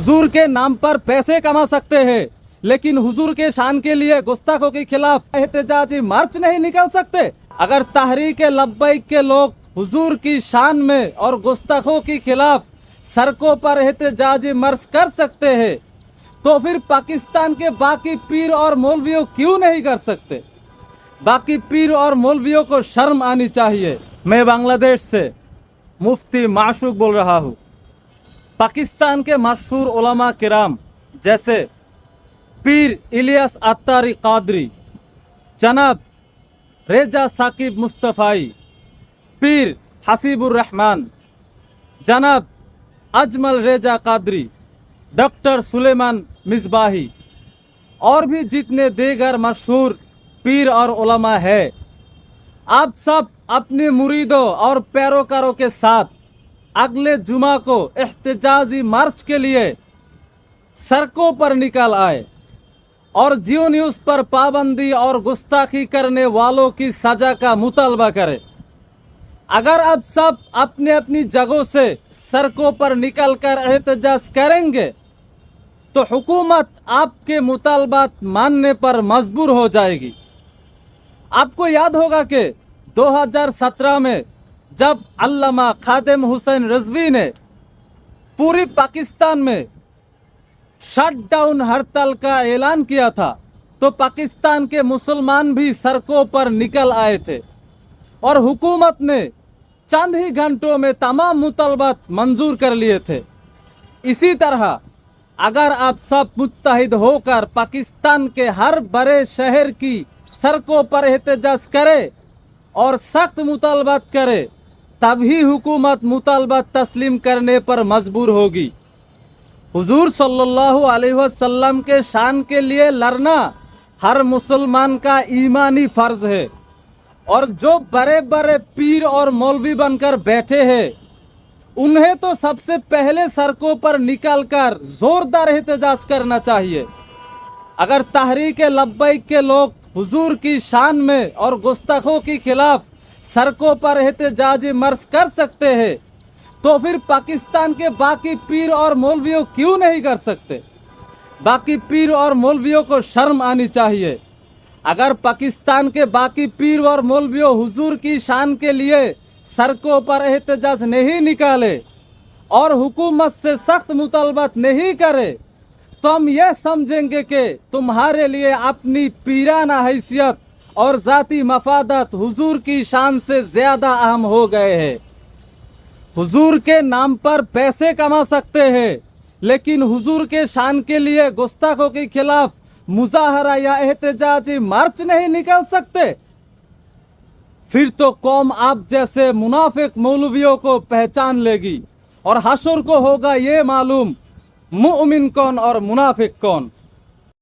हुजूर के नाम पर पैसे कमा सकते हैं, लेकिन हुजूर के शान के लिए गुस्ताखों के खिलाफ एहतजाजी मार्च नहीं निकल सकते। अगर तहरीक लब्बैक के लोग हुजूर की शान में और गुस्ताखों के खिलाफ सड़कों पर एहतजाजी मार्च कर सकते हैं, तो फिर पाकिस्तान के बाकी पीर और मौलवियों क्यों नहीं कर सकते? बाकी पीर और मौलवियों को शर्म आनी चाहिए। मैं बांग्लादेश से मुफ्ती माशूक बोल रहा हूँ। पाकिस्तान के मशहूर उलमा किराम जैसे पीर इलियास अत्तारी कादरी, जनाब रेजा साकिब मुस्तफ़ाई, पीर हसीबुर रहमान, जनाब अजमल रेजा कादरी, डॉक्टर सुलेमान मिसबाही और भी जितने दीगर मशहूर पीर और उलमा है, आप सब अपने मुरीदों और पैरोकारों के साथ अगले जुमा को एहतजाजी मार्च के लिए सड़कों पर निकल आए और जियो न्यूज़ पर पाबंदी और गुस्ताखी करने वालों की सज़ा का मुतालबा करें। अगर आप सब अपने अपनी जगहों से सड़कों पर निकलकर एहतजाज करेंगे तो हुकूमत आपके मुतालबात मानने पर मजबूर हो जाएगी। आपको याद होगा कि 2017 में जब अल्लामा खादिम हुसैन रिजवी ने पूरी पाकिस्तान में शटडाउन हड़ताल का ऐलान किया था, तो पाकिस्तान के मुसलमान भी सड़कों पर निकल आए थे और हुकूमत ने चंद ही घंटों में तमाम मुतालबात मंजूर कर लिए थे। इसी तरह अगर आप सब मुत्तहिद होकर पाकिस्तान के हर बड़े शहर की सड़कों पर एहतजाज करें और सख्त मुतालबात करें, तभी हुकूमत मुतालबात तस्लीम करने पर मजबूर होगी। हुजूर सल्लल्लाहु अलैहि वसल्लम के शान के लिए लड़ना हर मुसलमान का ईमानी फ़र्ज है, और जो बड़े बड़े पीर और मौलवी बनकर बैठे हैं, उन्हें तो सबसे पहले सड़कों पर निकलकर ज़ोरदार एहतजाज करना चाहिए। अगर तहरीक लब्बैक के लोग हुजूर की शान में और गुस्ताखों के खिलाफ सड़कों पर एहतजाजी मार्च कर सकते हैं, तो फिर पाकिस्तान के बाकी पीर और मौलवियों क्यों नहीं कर सकते? बाकी पीर और मौलवियों को शर्म आनी चाहिए। अगर पाकिस्तान के बाकी पीर और मौलवियों हुजूर की शान के लिए सड़कों पर एहतजाज नहीं निकाले और हुकूमत से सख्त मुतालबात नहीं करे, तो हम यह समझेंगे कि तुम्हारे लिए अपनी पीराना हैसियत और ज़ाती मफादत हुजूर की शान से ज़्यादा अहम हो गए हैं। हुजूर के नाम पर पैसे कमा सकते हैं, लेकिन हुजूर के शान के लिए गुस्ताखों के खिलाफ मुजाहरा या एहतजाजी मार्च नहीं निकल सकते। फिर तो कौम आप जैसे मुनाफिक मौलवियों को पहचान लेगी और हशर को होगा ये मालूम मुमिन कौन और मुनाफिक कौन।